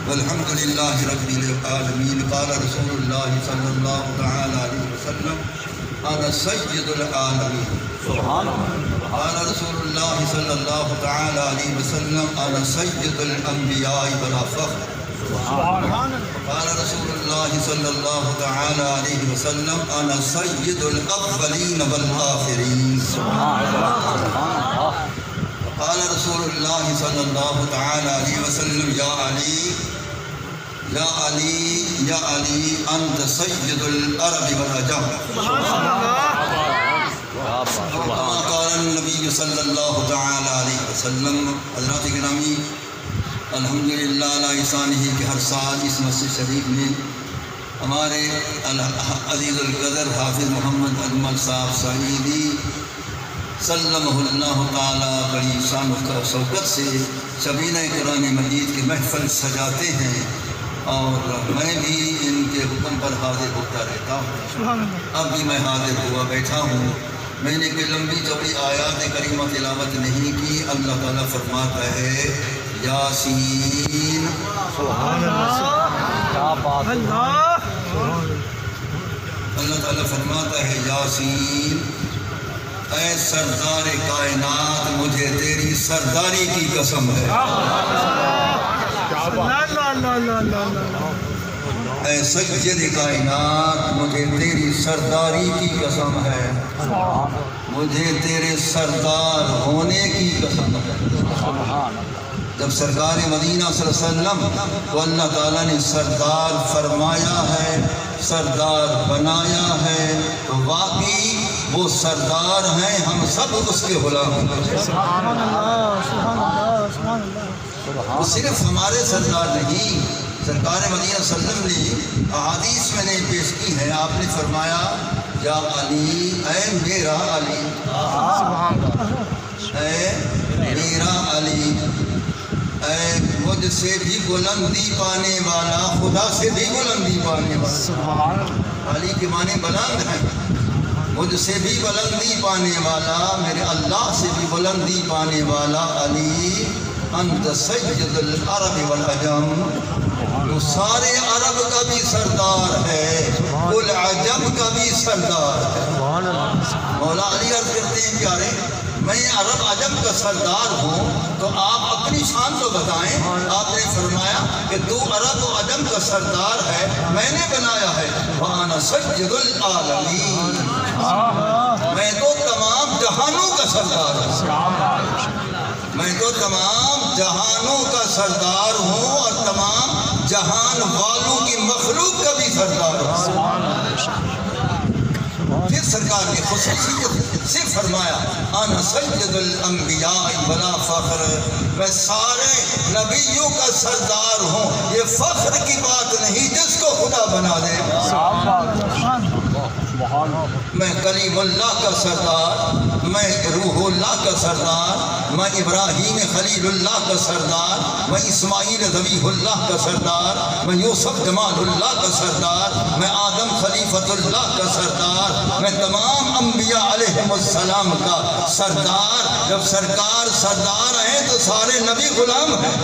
والحمد لله رب العالمين. قال رسول الله صلى الله تعالى عليه وسلم أنا سيد العالمين. قال رسول الله صلى الله تعالى عليه وسلم أنا سيد الأنبياء بلا فخر. قال رسول الله صلى الله تعالى عليه وسلم أنا سيد الأولين والآخرين. قال رسول الله صلى الله تعالى عليه وسلم يا علي يا علي يا علي أنت سيد العرب والعجم. كما قال النبي صلی اللہ تعالی علیہ وسلم. حضرات گرامی، الحمدللہ علی احسانہ کہ ہر سال اس مسجد شریف میں ہمارے عزیز القدر حافظ محمد اجمل صاحب سعیدی سلمہ اللہ تعالی بڑی شان و شوکت سے شبینہ قرآن مجید کی محفل سجاتے ہیں، اور میں بھی ان کے حکم پر حاضر ہوتا رہتا ہوں. اب بھی میں حاضر ہوا بیٹھا ہوں. میں نے کوئی لمبی چوڑی آیات کریمہ تلاوت نہیں کی. اللہ تعالیٰ فرماتا ہے یاسین. اللہ تعالیٰ فرماتا ہے یاسین، اے سردار کائنات مجھے تیری سرداری کی قسم ہے. اے سید کائنات مجھے تیری سرداری کی قسم ہے، مجھے تیرے سردار ہونے کی قسم ہے. جب سرکار مدینہ صلی اللہ علیہ وسلم کو اللہ تعالیٰ نے سردار فرمایا ہے، سردار بنایا ہے، تو واقعی وہ سردار ہیں، ہم سب اس کے غلام ہیں. وہ صرف ہمارے سردار نہیں، سرکار مدینہ صلی اللہ علیہ وسلم نے احادیث میں نے پیش کی ہے. آپ نے فرمایا یا علی، اے میرا علی، اے میرا علی، اے مجھ سے بھی بلندی پانے والا، خدا سے بھی بلندی پانے والا. علی کے معنی بلند ہیں. مجھ سے بھی بلندی پانے والا، میرے اللہ سے بھی بلندی پانے والا علی. انت سید العرب والعجم، وہ سارے عرب کا بھی سردار ہے، العجم کا بھی سردار ہے. مولا علی عرض کرتے ہیں پیارے، میں عرب عجم کا سردار ہوں تو آپ اپنی شان تو بتائیں. آپ نے فرمایا کہ تو عرب و عجم کا سردار ہے، میں نے بنایا ہے. وَأَنَا سَيِّدُ الْعَالَمِينَ، میں تو تمام جہانوں کا سردار ہوں. میں تو تمام جہانوں کا سردار ہوں اور تمام جہان والوں کی مخلوق کا بھی سردار ہوں. پھر سرکار نے خصوصیت سے فرمایا انا سید الانبیاء بلا فخر، میں سارے نبیوں کا سردار ہوں. یہ فخر کی بات نہیں جس کو خدا بنا دے. میں کلیم اللہ کا سردار، میں روح اللہ کا سردار، میں ابراہیم خلیل اللہ کا سردار، میں اسماعیل ذبیح اللہ کا سردار، میں یوسف جمال اللہ کا سردار، میں آدم خلیفۃ اللہ کا سردار، میں تمام انبیاء علیہم السلام کا سردار. جب سرکار سردار ہیں تو سارے نبی غلام ہیں.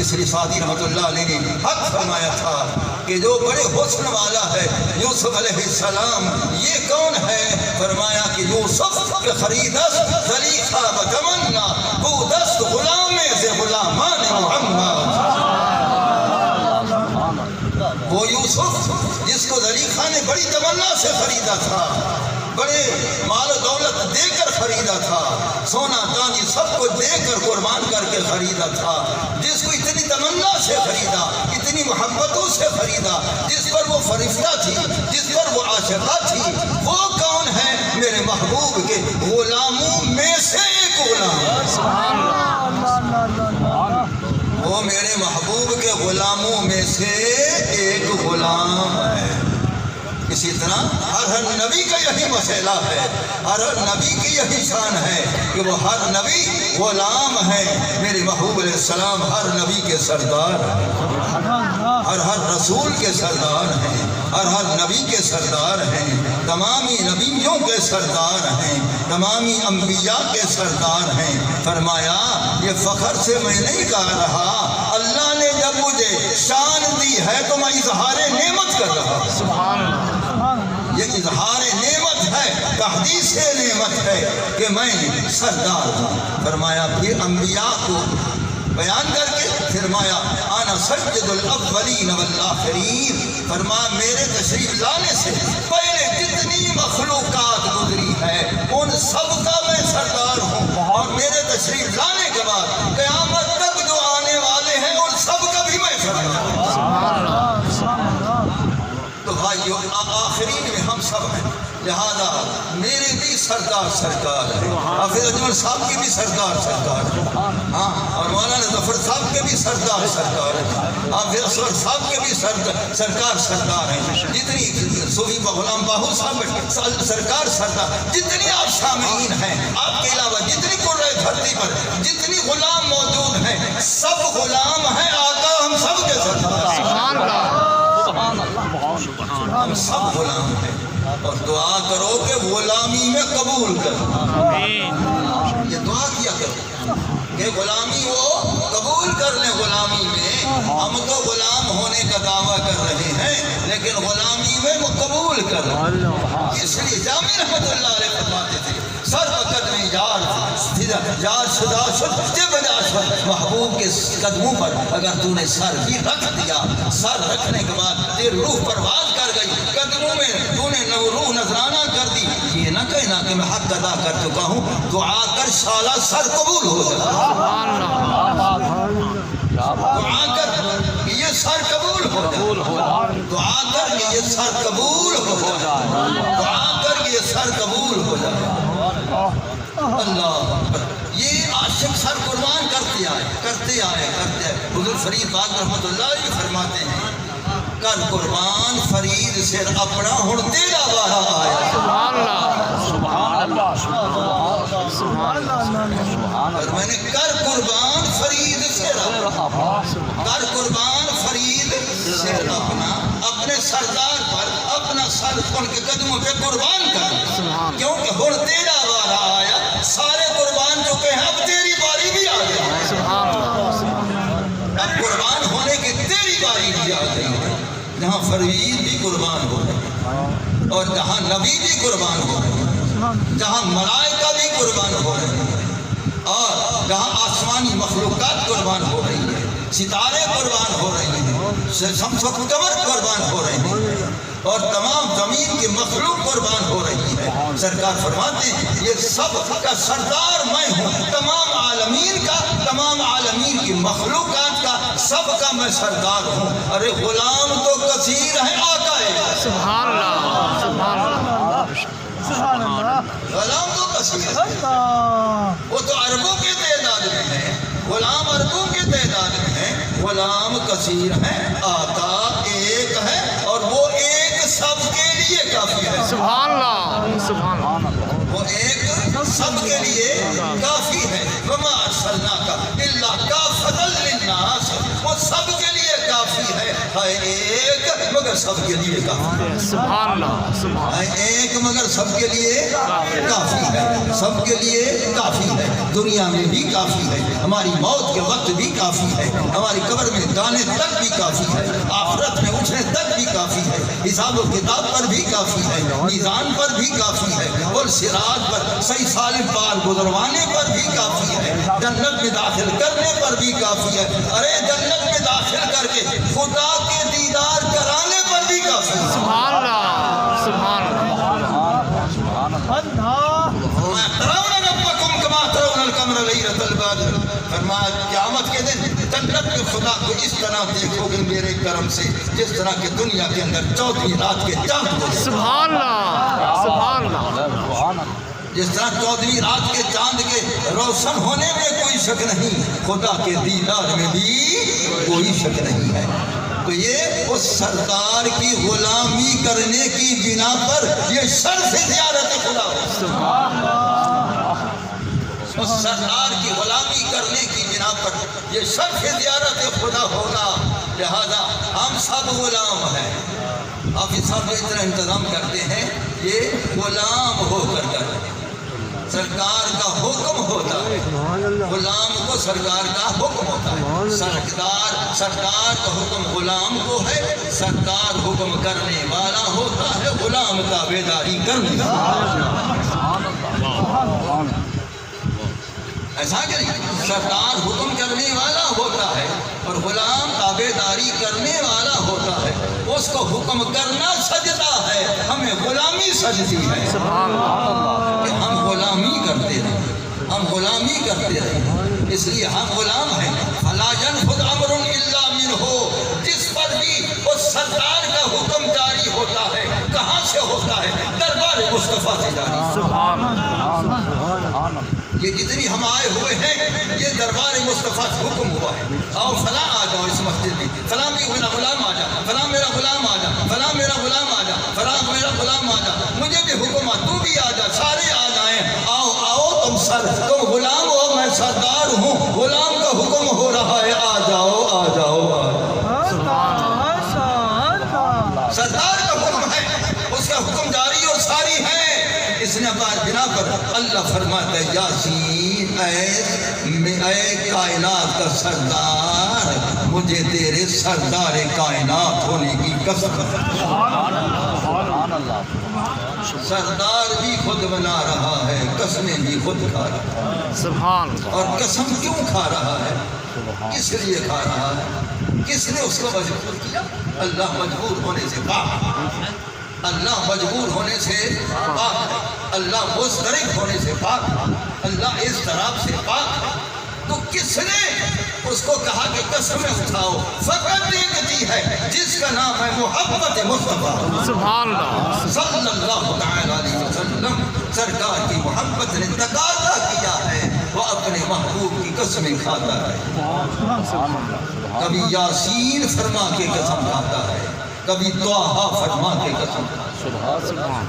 اس لیے سعدی رحمۃ اللہ علیہ نے حق فرمایا تھا کہ جو بڑے حسن والا ہے یوسف علیہ السلام، یہ کون ہے؟ فرمایا کہ یوسف کے خریدست زلیخا بتمنا بودست غلام سے غلامان محمد. وہ یوسف جس کو زلیخا نے بڑی تمنا سے خریدا تھا، بڑے مال و دولت دے کر خریدا تھا، سونا چاندی سب کو دے کر قربان کر کے خریدا تھا، جس کو اتنی تمنا سے خریدا، اتنی محبتوں سے خریدا، جس پر وہ فرشتہ تھی، جس پر وہ عاشقہ تھی، وہ کون ہے؟ میرے محبوب کے غلاموں میں سے ایک غلام. وہ میرے محبوب کے غلاموں میں سے ایک غلام ہے. اسی طرح ہر نبی کا یہی مسئلہ ہے، ہر نبی کی یہی شان ہے کہ وہ ہر نبی غلام ہے. میرے محبوب علیہ السلام ہر نبی کے سردار ہیں، ہر رسول کے سردار ہیں. ہر نبی کے سردار ہیں، تمامی نبیوں کے سردار ہیں، تمامی انبیاء کے سردار ہیں۔ فرمایا یہ فخر سے میں نہیں کہہ رہا، اللہ نے جب مجھے شان دی ہے تو میں اظہار نعمت کر رہا ہوں۔ سبحان اللہ، یہ اظہار نعمت ہے، تحدیث نعمت ہے کہ میں سردار ہوں۔ فرمایا پھر انبیاء کو بیان کر کے فرمایا انا سید الاولین والآخرین، فرمایا میرے تشریف لانے سے پہلے جتنی مخلوقات گزری ہے ان سب کا میں سردار ہوں، اور میرے تشریف لانے کے بعد قیامت تک جو آنے والے ہیں ان سب کا بھی میں سردار ہوں۔ تو بھائیو آخرین میں ہم سب ہیں، لہذا میرے بھی سردار سرکار ہے، حافظ اجمل صاحب کی بھی سردار سرکار ہے، ہاں، اور مولانا ظفر صاحب کے بھی سردار سرکار ہے، حافظ اصغر صاحب کے بھی سرکار سردار ہیں، جتنی صوفی غلام باہو صاحب سرکار سردار، جتنی آپ شامعین ہیں، آپ کے علاوہ جتنی قرۂ دھرتی پر جتنی غلام موجود ہیں سب غلام ہیں، آقا ہم سب کے سردار، سبحان اللہ، ہم سب غلام ہیں، اور دعا کرو کہ غلامی میں قبول کرو، آمین، یہ دعا کیا کرو کہ غلامی وہ قبول کر لیں۔ غلامی میں ہم تو غلام ہونے کا دعویٰ کر رہے ہیں لیکن غلامی میں وہ قبول کر لیں۔ اس لیے جامی رحمت اللہ علیہ فرماتے تھے سر قدم یار شدہ شد جب جا شد، محبوب کے قدموں پر اگر تو نے سر بھی رکھ دیا، سر رکھنے کے بعد تیری روح پرواز کر گئی، قدموں میں تو نے روح نذرانہ کر دی، یہ نہ کہنا کہ میں حق ادا کر چکا ہوں، دعا کر شالا سر قبول ہو جائے، دعا کر کہ یہ سر قبول ہو جائے، دعا کر کہ یہ سر قبول ہو جائے، دعا کر کہ یہ سر قبول ہو جائے۔ اللہ، یہ عاشق سر قربان کرتے آئے۔ حضور فرید باغ رحمت اللہ علیہ فرماتے ہیں کر قربان فرید سر اپنا ہن تیرا وارا آیا۔ سبحان اللہ، سبحان اللہ، سبحان اللہ، اور میں نے کر قربان فرید سر اپنا، کر قربان فرید سر اپنا، اپنے سردار پر اپنا سر ان کے قدموں پہ قربان کر، کیونکہ ہن تیرا وارا آیا، سارے قربان چکے ہیں، اب تیری باری بھی آ گئی، سبحان اللہ، اب قربان ہونے کی تیری باری بھی آ گئی ہے، جہاں فرید بھی قربان ہو رہے اور جہاں نبی بھی قربان ہو رہے، جہاں ملائکہ بھی قربان ہو رہے اور جہاں آسمانی مخلوقات قربان ہو رہی ہے، ستارے قربان ہو رہے ہیں، شمس و قمر قربان ہو رہے ہیں اور تمام زمین کی مخلوق قربان ہو رہی ہے۔ سرکار فرماتے ہیں یہ سب کا سردار میں ہوں، تمام عالمین کا، تمام عالمین کی مخلوقات کا، سب کا میں سردار ہوں۔ ارے غلام تو کثیر ہیں، آقا ہے، سبحان اللہ، سبحان اللہ، سبحان اللہ، غلام تو کثیر ہیں، وہ تو عربوں کے تعداد میں ہیں، غلام عربوں کے تعداد میں ہیں، غلام کثیر ہیں، آقا ایک ہے اور وہ ایک سب کے لیے کافی ہے، سبحان اللہ، سبحان اللہ، وہ ایک سب کے لیے کافی ہے۔ وما ارسلناک الا کافۃ للناس، وہ سب کے لیے کافی ہے ایک مگر سب کے لیے کافی ہے، سبحان اللہ، سبحان ہے ایک مگر سب کے لیے کافی ہے، سب کے لیے کافی ہے، دنیا میں بھی کافی ہے، ہماری موت کے وقت بھی کافی ہے، ہماری قبر میں جانے تک بھی کافی ہے، آخرت میں اٹھنے تک بھی کافی ہے، حساب و کتاب پر بھی کافی ہے، میزان پر بھی کافی ہے، اور صراط پر صحیح سالم پار گزروانے پر بھی کافی ہے، جنت میں داخل کرنے پر بھی کافی ہے، ارے جنت میں داخل کر کے خدا کے دیدار کرانے پر بھی کافی ہے۔ سبحان اللہ، سبحان ترون ربکم کما ترون القمر لیلۃ البدر، فرمایا قیامت کے دن جنت میں خدا کو اس طرح دیکھو گے میرے کرم سے جس طرح کہ دنیا کے اندر 14ویں رات کے چاند کو، سبحان اللہ، سبحان اللہ، جس طرح 14ویں رات کے چاند کے روشن ہونے میں کوئی شک نہیں، خدا کے دیدار میں بھی کوئی شک نہیں ہے۔ تو یہ اس سرکار کی غلامی کرنے کی بنا پر یہ شرف زیارت خدا ہو، اس سرکار کی غلامی کرنے کی بنا پر یہ شرف زیارت خدا ہوگا، لہذا ہم سب غلام ہیں، حافظ صاحب جو اتنا انتظام کرتے ہیں یہ غلام ہو کر کرتے ہیں، سرکار کا حکم ہوتا ہے، غلام کو سرکار کا حکم ہوتا ہے، سرکار کا حکم غلام کو ہے، سرکار حکم کرنے والا ہوتا ہے، غلام تابعداری کرنے ایسا کہ سرکار حکم کرنے والا ہوتا ہے اور غلام تابعداری کرنے والا ہوتا ہے، اس کو حکم کرنا سجدہ ہے، ہمیں غلامی سجدی ہے کہ ہم غلامی کرتے رہیں، ہم غلامی کرتے رہیں، اس لیے ہم غلام ہیں۔ فَلَا يَنْفُذْ أَمْرٌ إِلَّا مِنْهُ، جس پر بھی اس سرکار کا حکم جاری ہوتا ہے، کہاں سے ہوتا ہے؟ دربار مصطفیٰ سے جاری۔ یہ جتنی ہم آئے ہوئے ہیں یہ دربار مصطفیٰ سے حکم ہوا ہے، آؤ فلاں آ جاؤ اس مسجد میں، فلاں میرا غلام آ جا، فلاں میرا غلام آ جا، فلاں میرا غلام آ جا، فلاں میرا غلام آ جا، مجھے بھی حکم آ، تو بھی آ جا، سارے آ جائیں، آؤ آؤ تم غلام ہو، میں سردار ہوں، غلام کا حکم ہو رہا ہے، آ جاؤ آ جاؤ آ جاؤ۔ سردار کا حکم ہے، اس کا حکم جاری اور ساری ہے۔ اس نے بنا پر اللہ فرماتا ہے یاسین اے کائنات کا سردار، مجھے تیرے سردار کائنات ہونے کی قسم۔ سردار بھی خود بنا رہا ہے، قسمیں بھی خود کھا رہا ہے۔ سبحان اللہ۔ اور قسم کیوں کھا رہا ہے؟ کس لیے کھا رہا ہے؟ کس نے اس کو مجبور کیا؟ اللہ مجبور ہونے سے پاک ہے، اللہ مجبور ہونے سے پاک ہے، اللہ مسترق ہونے سے پاک ہے، اللہ اس طرف سے پاک ہے۔ تو کس نے اس کو کہا کہ قسمیں اٹھاؤ؟ فقط ایک دی ہے جس کا نام ہے محبت مصطفیٰ سبحان اللہ۔ صلی اللہ تعالی علیہ وسلم۔ سرکار کی محبت نے تقاضا کیا ہے وہ اپنے محبوب کی قسمیں کھاتا ہے، کبھی یاسین فرما کے قسم کھاتا ہے، کبھی طٰہٰ فرما کے قسم کھاتا ہے،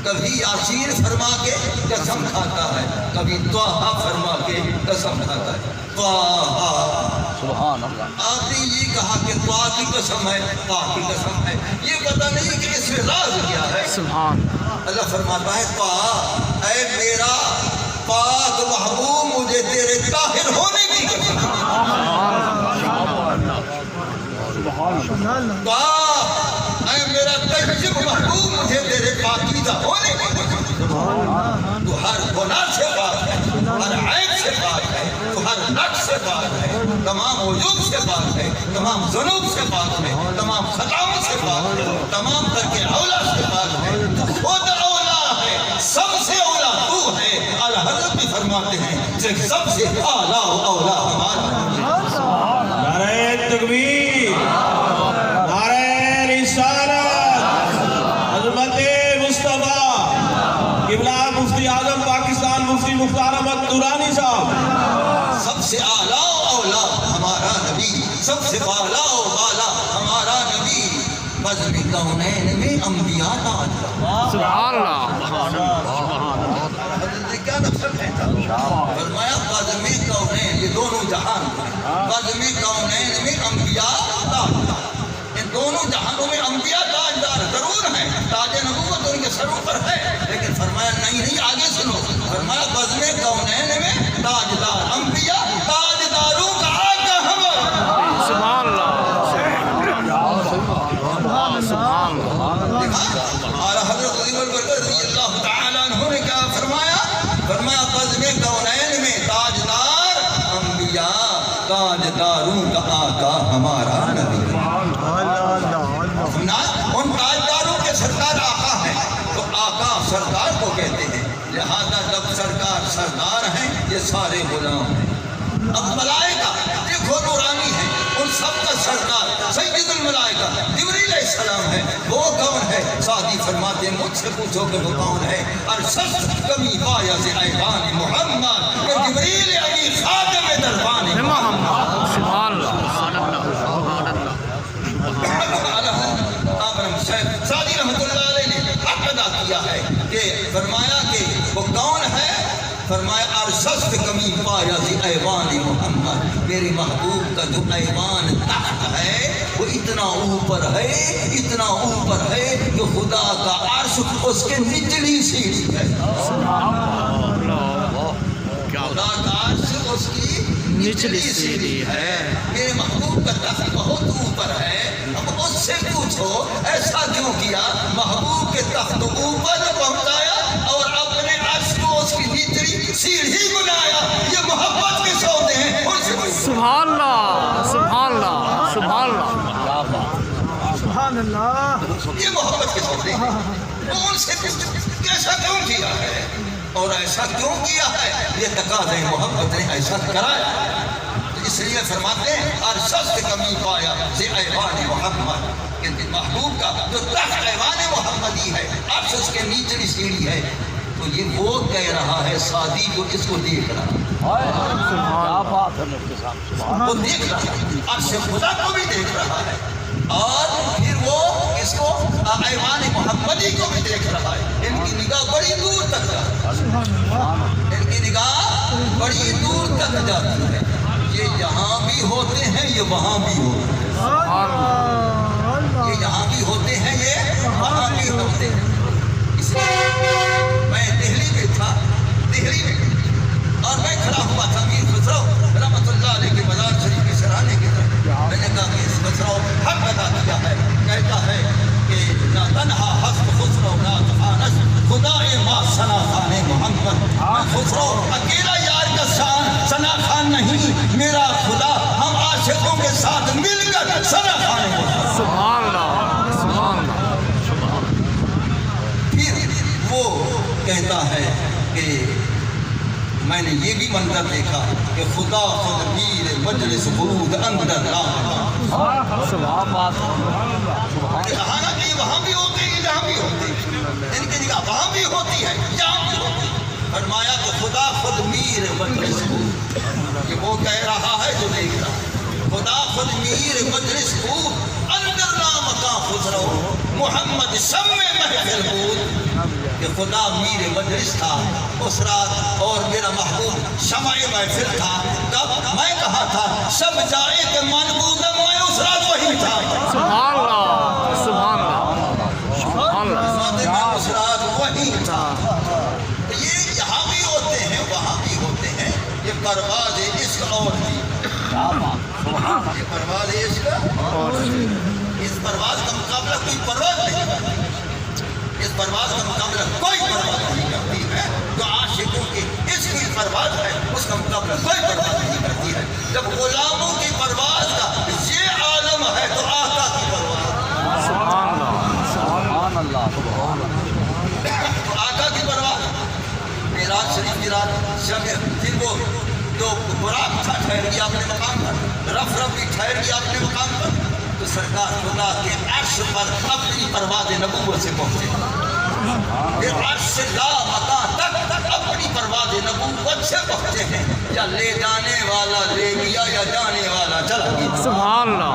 کبھی یاسین فرما کے قسم کھاتا ہے، کبھی طٰہٰ فرما کے قسم کھاتا ہے۔ سبحان اللہ۔ آپ نے یہ کہا کہ طٰہٰ کی قسم ہے، طٰہٰ کی قسم ہے، یہ پتہ نہیں کہ اس میں راز کیا ہے۔ سبحان اللہ فرماتا ہے طٰہٰ اے میرا پاک محبوب، مجھے تیرے طاہر ہونے کی قسم۔ طٰہٰ اے میرا طیب محبوب، مجھے تیرے پاکیزہ ہونے کی قسم۔ تو ہر گناہ سے پاک ہے، ہر عیب سے پاک ہے، تو ہر نقص سے پاک ہے، تمام عیوب سے پاک ہے، تمام ذنوب سے پاک ہے، تمام خطاؤں سے پاک ہے، تمام ترک اولا سے پاک ہے، تو خود اولا ہے، سب سے اولا تو ہے۔ اعلیٰ حضرت بھی فرماتے ہیں کہ سب سے اعلیٰ اولا ہمارا۔ نعرہ تکبیر، نعرہ رسالت، عظمت مصطفیٰ، قبلہ مفتی اعظم پاکستان مفتی مختار احمد نورانی صاحب۔ سب سے اعلیٰ اولا ہمارا نبی، سب سے بالا و بالا ہمارا نبی، بزم کونین میں انبیاء تاج رہا۔ سبحان اللہ۔ حضرت نے کیا نفسر کہتا؟ فرمایا بزم کونین، یہ دونوں جہان ہیں، بزم کونین میں انبیاء تاج، ان دونوں جہانوں میں انبیاء تاجدار ضرور ہیں، تاج نبوت ان کے سروں پر ہے، لیکن فرمایا نہیں آگے سنو، فرمایا بزم کونین میں تاجدار انبیاء، تاجداروں کا آقا ہمارا۔ سبحان اللہ۔ سبحان اللہ۔ اعلیٰ حضرت علی البرکت رضی اللہ تعالیٰ عنہ نے کیا فرمایا؟ فرمایا بزم کونین میں تاجدار انبیاء، تاجداروں کا آقا ہمارا نبی۔ ان تاجداروں کے سردار آقا ہیں تو آقا سردار کو کہتے ہیں، لہذا جب سرکار سردار ہیں یہ سارے غلام ہیں۔ اب ملائکہ دیکھو نورانی ہیں، ان سب کا سردار سید الملائکہ جبریل علیہ السلام ہے، وہ کون ہے؟ سعدی فرماتے ہیں مجھ سے پوچھو کہ وہ کون ہے؟ ارشد کمی پایا سے ایوان محمد، کہ جبریل علی خاتم دربان محمد۔ سبحان اللہ۔ سعدی رحمۃ اللہ علیہ نے حق ادا کیا ہے کہ فرمایا کہ وہ کون ہے؟ فرمایا ارشد کمی پایا سی ایوان محمد، میرے محبوب کا جو ایوان تخت ہے وہ اتنا اوپر ہے، اتنا اوپر ہے کہ خدا کا عرش اس کے نچلی سیڑھی ہے۔ خدا کا عرش اس کی نچلی سیڑھی ہے۔ میرے محبوب کا تخت بہت اوپر ہے۔ اب اس سے پوچھو ایسا کیوں کیا؟ محبوب کے تخت اوپر پہنچایا اور اپنے عرش کو اس کی نچلی سیڑھی بنایا۔ یہ محبت کے سودے ہیں۔ ان سے سبحان اللہ، سبحان اللہ، سبحان اللہ، سبحان اللہ، یہ محبت کے سودے ہیں۔ ان سے پوچھو ایسا کیوں کیا ہے اور ایسا کیوں کیا ہے؟ یہ تقاضۂ محبت نے ایسا کرایا۔ اس لیے فرماتے ہیں ارشد کمی پایا سے ایوان محمد، کہ محبوب کا جو تخت ایوان محمدی ہے، عرش اس کے نیچلی سیڑھی ہے۔ تو یہ وہ کہہ رہا ہے سعدی جو اس کو دیکھ رہا ہے، وہ دیکھ رہا ہے، عرش خدا کو بھی دیکھ رہا ہے، اور پھر وہ اس کو ایوان محمدی کو بھی دیکھ رہا ہے۔ ان کی نگاہ بڑی دور تک جاتی ہے، ان کی نگاہ بڑی دور تک جاتی ہے۔ یہ یہاں بھی ہوتے ہیں، یہ وہاں بھی ہوتے ہیں، یہ یہاں بھی ہوتے ہیں، یہ وہاں بھی ہوتے ہیں۔ اس لیے میں دہلی میں تھا، دہلی میں، اور میں کھڑا ہوا تھا میر خسرو رحمۃ اللہ علیہ کے مزار شریف کے سرانے کی طرف۔ میں نے کہا کہ اس خسرو حق ادا کیا ہے، کہتا ہے کہ نہ تنہا حسب خسرو نہ تفانش خدا ما ثنا خان محمد۔ خسرو اکیلا یار کا شان ثنا خان نہیں، میرا خدا ہم عاشقوں کے ساتھ مل کر ثنا خان محمد۔ سبحان اللہ، سبحان اللہ، پھر وہ کہتا ہے کہ میں نے یہ بھی منظر دیکھا کہ خدا خود میر مجلس برود اندر کہا نا کہ وہاں بھی ہوتے ہیں، یہاں بھی ہوتے ہیں، ان کی نگاہ وہاں بھی ہوتی ہے، یہاں بھی ہوتی ہے۔ فرمایا کہ خدا خود میر مجلس برود، یہ وہ کہہ رہا ہے جو دیکھ رہا ہے، خدا خود میر مجلس برود اندر نام کا خسرو محمد شم محفل بود، کہ خدا میر مجلس تھا اس رات اور میرا محبوب شمع محفل تھا۔ تب میں کہا تھا سب جائے کہ منبودم، میں اس رات وہی تھا، سبحان اللہ، سبحان اللہ، سبحان اللہ، میں اس رات وہی تھا۔ یہ یہاں بھی ہوتے ہیں، وہاں بھی ہوتے ہیں، یہ پرواز عشق اور بھی، یہ پرواز عشق اور اس پرواز کا مقابلہ کوئی پرواز نہیں کرتی، اس پرواز کا مقابلہ کوئی پرواز نہیں کرتی ہے۔ جو عاشقوں کی اس کی پرواز ہے اس کا مقابلہ کوئی پرواز نہیں کرتی ہے۔ جب غلاموں کی پرواز کا یہ عالم ہے تو آقا کی پرواز، سبحان اللہ، تو آقا کی پرواز۔ معراج شریف کی رات شب پھر وہ جو براق تھا ٹھہر گیا اپنے مقام پر، رف بھی ٹھہر گیا اپنے مقام پر، تو سرکار خدا کے عرش پر اپنی پرواز نبوت سے پہنچے، پھر عرش سے لا مکان تک اپنی پرواز نبوت سے پہنچے ہیں۔ یا لے جانے والا لے گیا یا جانے والا چلا گیا، سبحان اللہ،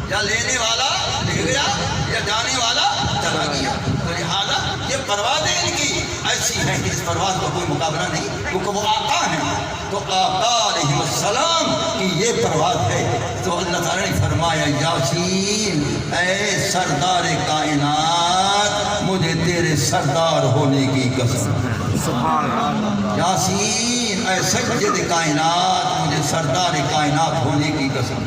یا لینے والا لے گیا یا جانے والا چلا گیا۔ تو لہٰذا یہ پروازیں ان کی ایسی ہیں کہ اس پرواز کا کوئی مقابلہ نہیں، کیونکہ وہ آقا ہیں۔ تو آقا علیہ السلام کی یہ پرواز ہے۔ تو اللہ تعالیٰ نے فرمایا یاسین اے سردار کائنات، مجھے تیرے سردار ہونے کی قسم، سبحان اللہ، یاسین اے سید کائنات، مجھے سردار کائنات ہونے کی قسم،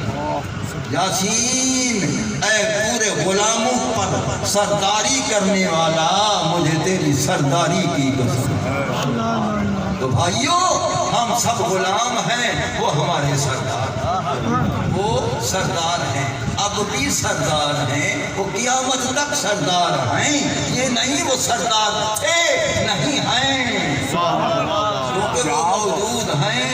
یاسین اے پورے غلاموں پر سرداری کرنے والا، مجھے تیری سرداری کی قسم۔ تو بھائیوں ہم سب غلام ہیں، وہ ہمارے سردار، وہ سردار ہیں، اب بھی سردار ہیں، وہ قیامت تک سردار ہیں۔ یہ نہیں وہ سردار تھے، نہیں ہیں، کیونکہ وہ موجود ہیں۔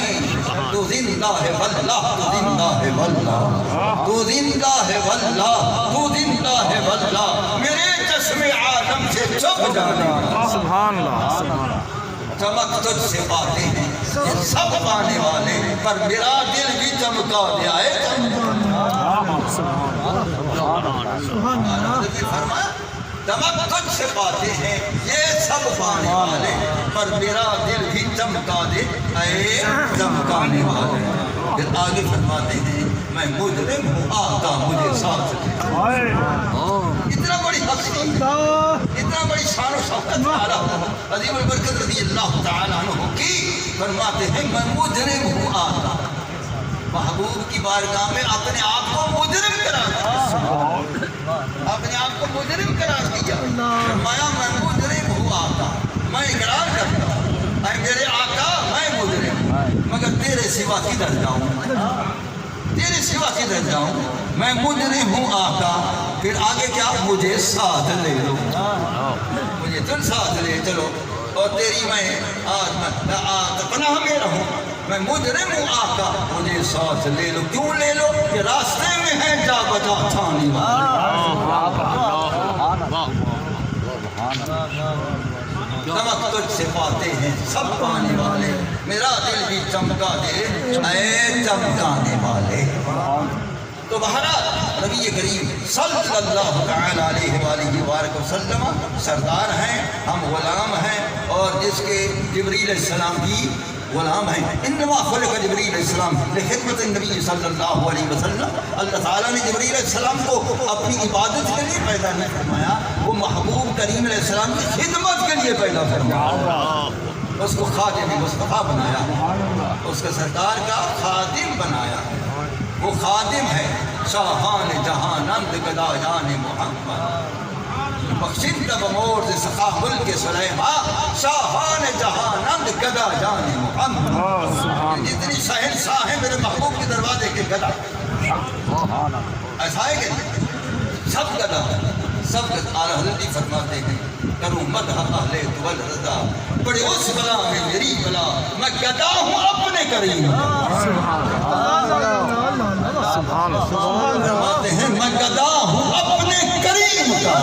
تو زندہ ہے واللہ، تو زندہ ہے واللہ، تو زندہ ہے واللہ، تو زندہ ہے واللہ، میرے چشم عالم سے چھپ جانا، سبحان اللہ، سبحان اللہ، چمک تجھ سے پاتے ہیں یہ سب پانے والے، پر میرا دل بھی چمکا دیا ہے۔ فرمایا دمک تجھ سے پاتے ہیں یہ سب پانے والے، پر میرا دل بھی چمکا دے اے چمکانے والے۔ پھر آگے فرماتے ہیں میں مجرم ہوں آقا مجھے ساتھ دے۔ اتنا بڑی ہستی، اتنا بڑی شان و شوکت والا عظیم البرکت رضی اللہ تعالیٰ عنہ کی فرماتے ہیں میں مجرم ہوں آقا۔ محبوب کی بارگاہ میں اپنے آپ کو مجرم قرار دیا، اپنے آپ کو مجرم قرار دیا، فرمایا میں مجرم ہوں آقا، میں اقرار کرتا ہوں اے میرے آقا میں مجرم ہوں، مگر تیرے سوا کدھر جاؤں، تیرے سوا کدھر جاؤں، میں مجرم ہوں آقا۔ پھر آگے کیا، مجھے ساتھ لے لو، مجھے تم ساتھ لے چلو اور تیری میں پناہ میں رہوں، میں مجرم ہوں آقا مجھے ساتھ لے لو۔ کیوں لے لو کہ راستے میں ہے جا بجا چھانے دمک تجھ سے پاتے ہیں سب پانے والے، میرا دل بھی چمکا دے اے چمکانے والے۔ تو بہرحال نبی کریم صلی اللہ تعالیٰ علیہ وآلہ وآلہ وسلم سردار ہیں، ہم غلام ہیں، اور جس کے جبریل علیہ السلام بھی غلام ہیں۔ انما خلق جبریل علیہ السلام لخدمت النبی صلی اللہ علیہ وسلم، اللہ تعالیٰ نے جبریل علیہ السلام کو اپنی عبادت کے لیے پیدا نہیں فرمایا، وہ محبوب کریم علیہ السلام کی خدمت کے لیے پیدا فرمایا، اس کو خادم مصطفیٰ بنایا، اس کا سرکار کا خادم بنایا۔ وہ خادم ہے شاہان جہانند گدا جان محمد، بخشندہ بمورد سخا ملک سلیمان، شاہان جہانند گدا جان محمد۔ جتنی شہنشاہ ہیں میرے محبوب کے دروازے کے گدا، ایسا ہے کہ سب گدا، سب اعلیٰ حضرت فرماتے ہیں کروں مدح اہل دول رضا، بڑے اس بلا میں میری بلا، میں گدا ہوں اپنے کریم فرماتے ہیں میں گدا ہوں اپنے کریم کا،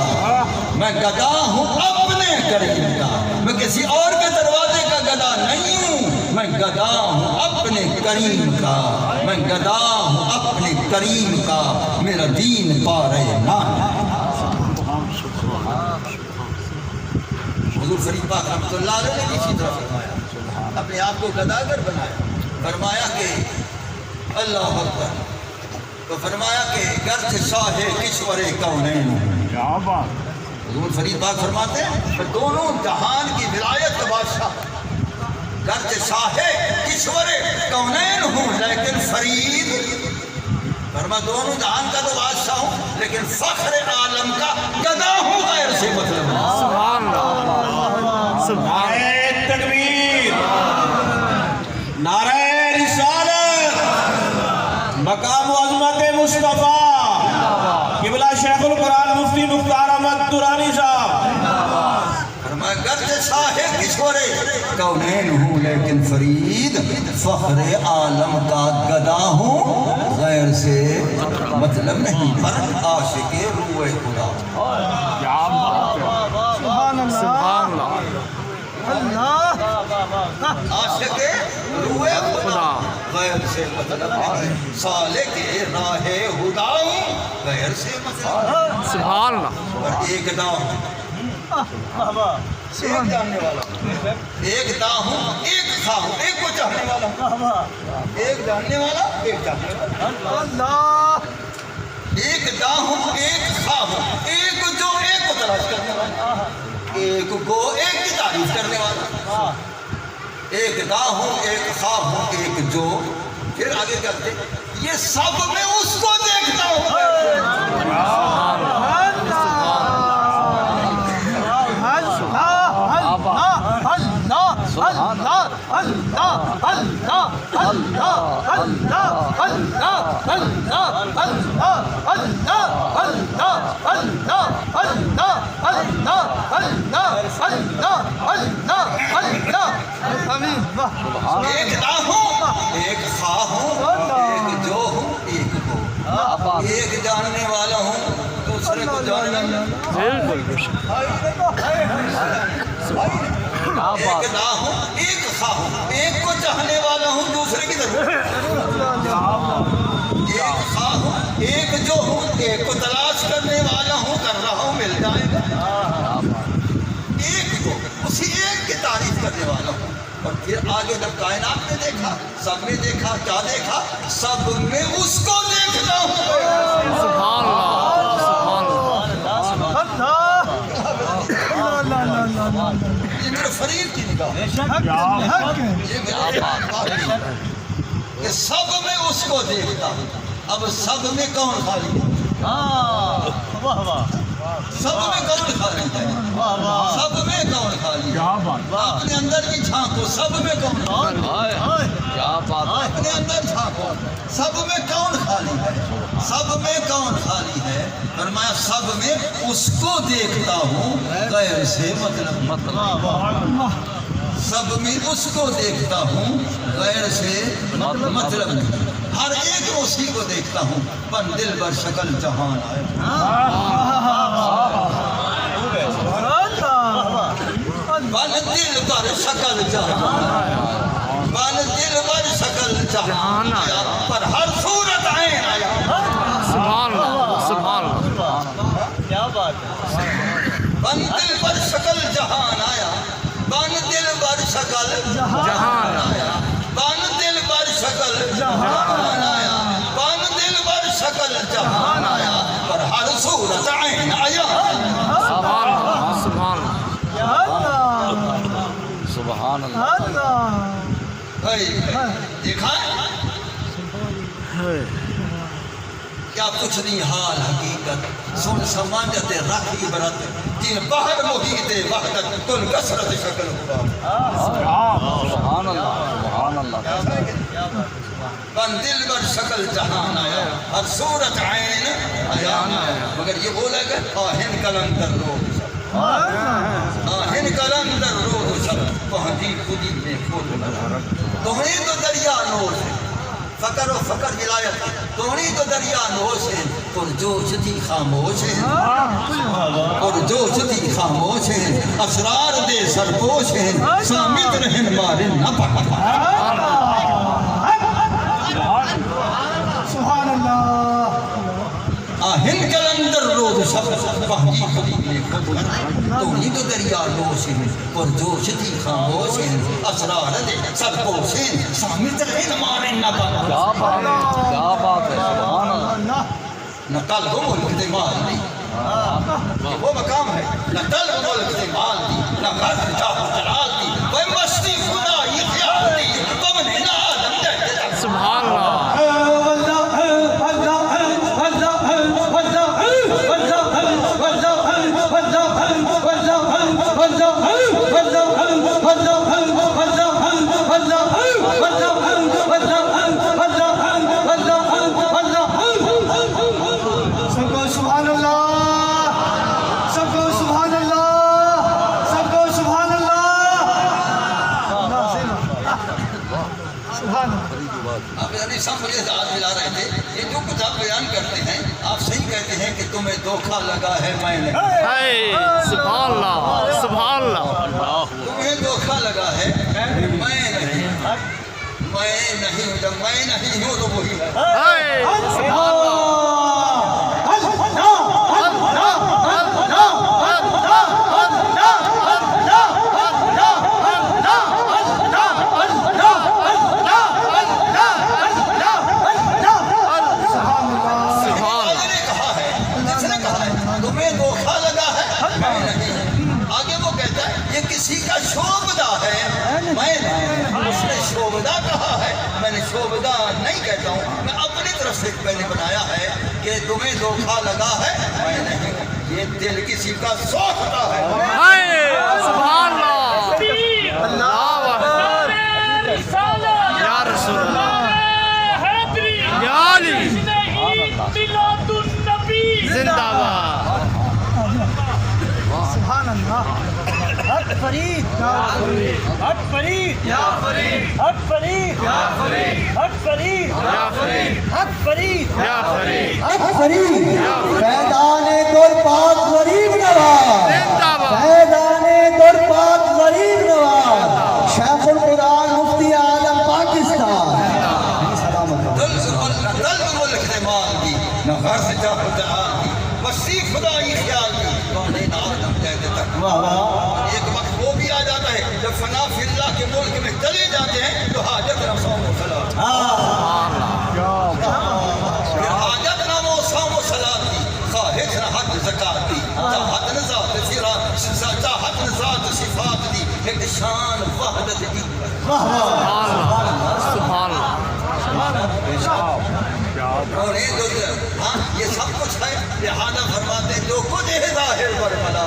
میں گدا ہوں اپنے کریم کا، میں کسی اور کے دروازے کا گدا نہیں ہوں، میں گدا ہوں اپنے کریم کا، میں گدا ہوں اپنے کریم کا، میرا دین پارمان۔ حضور شریف پاک رحمۃ اللہ علیہ نے اسی طرح فرمایا، اپنے آپ کو گداگر بنایا، فرمایا کہ اللہ اکبر، تو فرمایا کہ گرچہ شاہ کشور کونین، حضور شریف پاک فرماتے ہیں کہ دونوں جہان کی ولایت کا بادشاہ، گرچہ شاہ کشور کونین ہوں لیکن فرید، فرما دونوں جہان کا تو بادشاہ ہوں لیکن فخر عالم کا گدا ہوں، غیر سے مطلب سبحان اللہ، سبحان نعرہ تکبیر، نعرہ رسالت، مقام و عظمت مصطفیٰ، قبلہ شیخ القرآن مفتی مختار احمد دورانی صاحب۔ فرمایا گرچہ شاہ کشور کونین ہوں لیکن فرید، فخر عالم کا گدا ہوں، غیر سے مطلب نہیں، پر عاشق روح خدا، سبحان اللہ، سبحان اللہ، اللہ، عاشق روح خدا، غیر سے مطلب نہیں، سالک راہ خدا ہوں، غیر سے مطلب، سبحان اللہ، اور ایک دا ہوں، ایک جاننے والا، ایک دا ہوں، ایک خواہ ہوں، ایک کو چاہنے والا، ایک جاننے والا، ایک چاہنے والا، اللہ، ایک دا ہوں، ایک خواہ ہوں، ایک جو ایک کو تلاش کرنے والا، ایک کو ایک کی تعریف کرنے والا، ایک دا ہوں، ایک خواہ ہوں، ایک جو، پھر آگے کرتے یہ سب میں اس کو دیکھتا ہوں، ایک دا ہوں، ایک خواہ ہوں، ایک جو ہوں، ایک کو، ایک جاننے والا ہوں، دوسرے کو جاننا، بالکل ایک دا ہوں، ایک خواہ ہوں، ایک کو چاہنے والا ہوں، دوسرے کی ضرورت، ایک خواہ ہوں، ایک جو ہوں، ایک کو تلاش کرنے والا ہوں، کر رہا ہوں مل جائے گا ایک کو، اسی ایک کی تعریف کرنے والا ہوں۔ اور پھر آگے جب کائنات میں دیکھا، سب میں دیکھا، کیا دیکھا؟ سب میں اس کو دیکھتا ہوں۔ سبحان اللہ سبحان اللہ یہ میرے فرید کی نگاہ ہے، یہ میرے کہ سب میں اس کو دیکھتا ہوں۔ اب سب میں کون خالی ہے؟ سب میں کون خالی ہے؟ سب میں کون خالی ہے؟ اپنے اندر بھی جھانکو، سب میں کون خالی ہے؟ اپنے اندر جھانکو، سب میں کون خالی ہے؟ سب میں کون خالی ہے؟ فرمایا سب میں اس کو دیکھتا ہوں، غیر سے مطلب سب میں اس کو دیکھتا ہوں، غیر سے مطلب نہیں۔ ہر ایک اسی کو دیکھتا ہوں، پن دل بر شکل جہان آئے۔ پن دل بر شکل جہان آیا، پن دل بر شکل جہان آیا، پر ہر صورت عین آیا۔ سبحان اللہ سبحان اللہ پن دل بر شکل جہان آیا، پن دل بر شکل جہان آیا، پن دل بر شکل جہان آیا، پن دل بر شکل جہان آیا، پر ہر صورت عین آیا۔ سبحان اللہ سبحان سبحان بھائی دیکھا کیا کچھ نہیں حال حقیقت سن سمانجت رکھ عبرت جن بہر محیط وحدت تن کثرت شکل ہوا۔ سبحان اللہ پن دل بر شکل جہان آیا، ہر صورت عین آیا، مگر یہ بولا کہ آہن کلندر رو آہن کلندر رو سب پہنچی خودی میں خود تمہیں تو دریا نوش ہے، فقر و فقر ولایت تمہیں تو دریا نوش ہے، پر جوش تھی خاموش ہے، پر جوش تھی خاموش ہے، اسرار دے سرپوش ہے، سامت رہن مارن نہ پکا۔ سبحان اللہ آہن کلندر روز شب پہنچی خودی میں خود تمہیں تو دریا نوش ہے، پر جوش تھی خاموش ہے، اسرار دے سرپوش ہے، سامت رہن مارن نہ پکا۔ کیا بات ہے سبحان اللہ نہ طلب ملک دے مال دی، وہ مقام ہے، نہ طلب ملک دے مال دی، نہ غرض جاہ جلال دی، وہ مستی خدا یہ خیال دی، تم نے نہ آدم دیتے تک۔ سبحان اللہ آپ یعنی سب مجھے داد ملا رہے تھے، یہ جو کچھ آپ بیان کرتے ہیں آپ صحیح کہتے ہیں کہ تمہیں دھوکہ لگا ہے میں نہیں، سبحان اللہ سبحان اللہ تمہیں دھوکہ لگا ہے میں نہیں، جب میں نہیں ہوں تو وہی ہے۔ سبحان اللہ کسی کا شعبدہ ہے میں نہیں، اس نے شعبدہ کہا ہے، میں نے شعبدہ نہیں کہتا ہوں، میں اپنی طرف سے میں نے بنایا ہے کہ تمہیں دھوکہ لگا ہے میں نہیں، یہ دل کسی کا سوچتا ہے۔ سبحان اللہ اللہ اکبر یا رسول اللہ یا علی زندہ باد سبحان اللہ حق فرید حق فرید یا فرید حق فرید یا فرید حق فرید یا فرید حق فرید یا فرید حق فرید فیضان در پاک غریب نواز زندہ باد فیضان در پاک غریب نواز شیخ القرآن مفتی عالم پاکستان دل ملک نے مان دی، نہ غرض جاہ جلال دی، وسیع خدائی خیال دی، ایک وقت وہ بھی آ جاتا ہے جب فنا فی اللہ کے ملک میں چلے جاتے ہیں تو حاجت نہ صوم و صلاۃ، پھر حاجت نہ وہ صوم و صلاۃ کی، خواہش نہ حد زکات دی، چاہت نہ ذات فراق، چاہت نہ ذات صفات دی، ایک شان وحدت دی۔ سبحان اللہ اور یہ سب کچھ ہے، لہذا فرماتے ہیں جو کچھ ہے ظاہر برملا،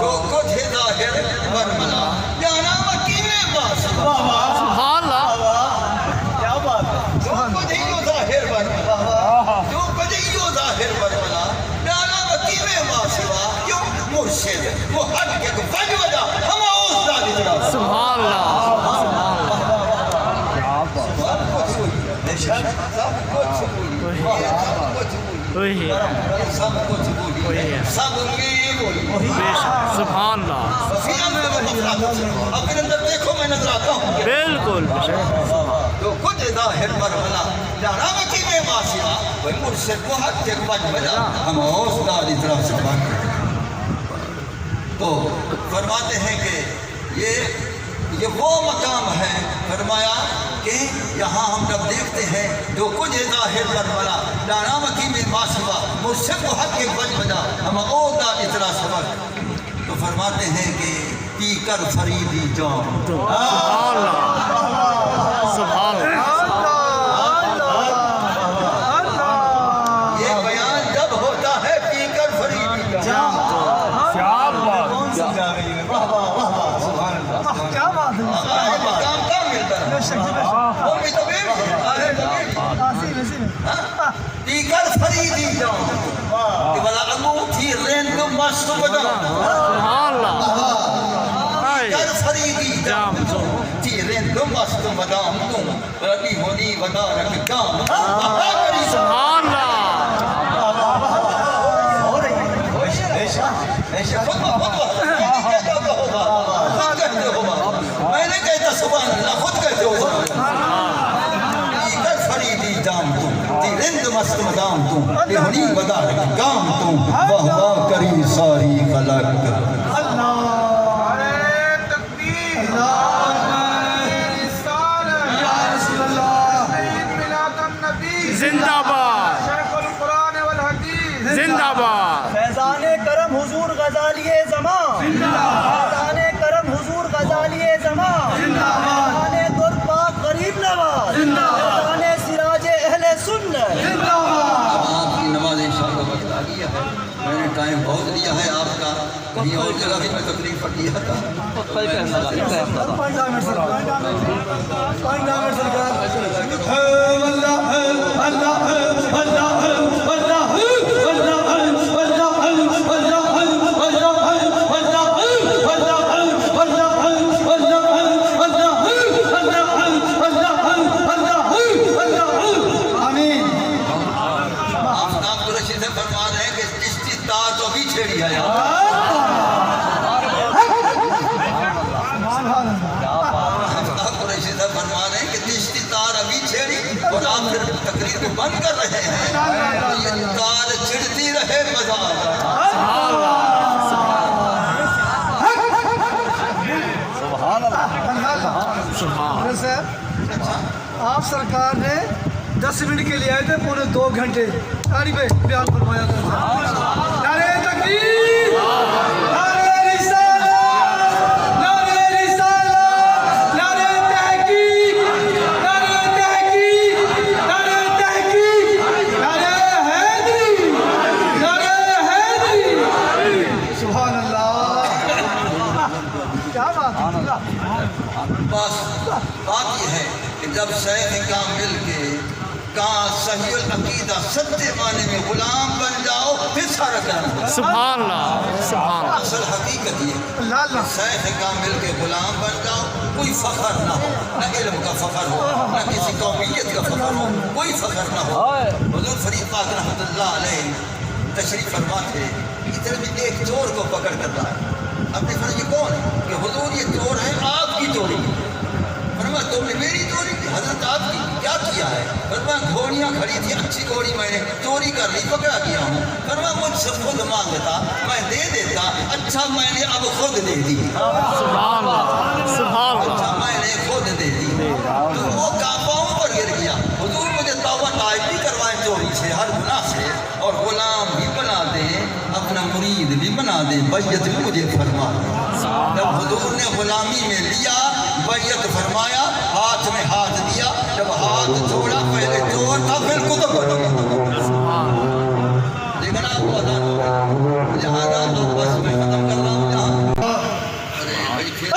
جو کچھ ہے ظاہر برملا، جانا وکیل باس، سبحان اللہ کیا بات ہے جو کچھ ہے یوں ظاہر برملا، جو کچھ ہے یوں ظاہر برملا، جانا وکیل باسوا، کیوں مرشد وہ حق کے فج وجہ ہم اوزداد اجرا، سبحان اللہ سب کچھ بولی، وہی سب کچھ بولی، سب میں بولی، بے شک سبحان اللہ اپنے اندر دیکھو میں نظر آتا ہوں بالکل تو خود ظاہر برملا جانا وکی میں ماسیوا وہ مرشد کو حق کے بج بجا ہم اوزداد اس طرف سے بات کریں۔ تو فرماتے ہیں کہ یہ وہ مقام ہے، فرمایا کہ یہاں ہم جب دیکھتے ہیں جو کچھ ظاہر برملا جانا وکی میں ماسیوا مرشد کو حق کے بج بجا ہم اوزداد اس طرح سے بات، تو فرماتے ہیں کہ پی کر فریدی جام، سبحان اللہ سبحان اللہ یہ بیان جب ہوتا ہے پی کر فریدی جام، کیا بات ہے مقام کہاں ملتا ہے؟ وہ بھی تو بیوی ہے، پی کر فریدی جام، کہ بلا انگوٹھی رند مست بدام، سبحان اللہ کر فریدی جام تم تھی رند مست بدام تم ربی ہونی ودا رکھ کام سبحان اللہ میں نے کہتا سبحان اللہ، خود کہتے ہو کر فریدی جام تم تھی رند مست بدام تم ربی ہونی ودا رکھ کام تم واہ واہ کری ساری خلق، زندہ باد زندہ باد فیضان کرم حضور غزالی زمان، فیضان کرم حضور غزالی زمان، فیضان در پاک غریب نواز، فیضان سراج اہل سنت۔ اب آپ کی نماز عشاء کا وقت آ گیا ہے، میں نے ٹائم بہت لیا ہے آپ کا، کہیں اور جگہ بھی میں تقریر پر کیا تھا۔ آفتاب قریشی سے فرما رہے ہیں کہ چشتی تار تو ابھی چھیڑی ہے یار، آفتاب قریشی سے فرما رہے ہیں کہ چشتی تار ابھی چھیڑی اور آپ پھر تقریر کو بند کر رہے ہیں، یہ تار چھڑتی رہے مزہ آ جائے۔ آپ سرکار نے 10 منٹ کے لیے آئے تھے، پورے 2 گھنٹے تاریخ پہ بیان فرمایا تھا۔ نعرہ تکبیر، نعرہ رسالت، نعرہ رسالت، نعرہ تحقیق، نعرہ تحقیق، نعرہ تحقیق، نعرہ حیدری، نعرہ حیدری۔ سبحان اللہ، کیا بات ہے۔ بس بات یہ ہے کہ جب شیخ کامل کے کہاں صحیح العقیدہ سچے معنی میں غلام بن جاؤ پھر سارا کام ہوگا۔ سبحان اللہ سبحان اللہ اصل حقیقت یہ اللہ اللہ، شیخ کامل کے غلام بن جاؤ، کوئی فخر نہ ہو، نہ علم کا فخر ہو، نہ کسی قومیت کا فخر ہو، کوئی فخر نہ ہو۔ حضور فرید پاک رحمۃ اللہ علیہ تشریف فرما تھے، ادھر بھی ایک چور کو پکڑ کر رہا ہے، اپنے فرض یہ کون ہے کہ حضور یہ چور ہے آپ کی چوری، فرمایا تم نے میری چوری کی، حضرت آپ کی کیا کیا ہے؟ فرمایا گھوڑیاں کھڑی تھی، اچھی گھوڑی میں نے چوری کر لی، پکڑا گیا ہوں۔ فرمایا مجھ سے خود مانگتا میں دے دیتا، اچھا میں نے اب خود دے دی، سبحان اللہ سبحان اللہ اچھا میں نے خود دے دی، تو وہ پاؤں پر گر گیا، حضور مجھے توبہ طائب بھی کروائے چوری سے، ہر گناہ سے، اور غلام بھی بنا دے، اپنا مرید بھی بنا دے، بیعت بھی مجھے فرما دے۔ جب حضور نے غلامی میں لیا، بیعت فرمایا، ہاتھ میں ہاتھ دیا، جب ہاتھ چھوڑا پہلے چور تھا پھر کتب لیکن آپ کو ادا لہٰذا تو بس میں ختم کر رہا ہوں یہاں۔ ارے بھائی پھر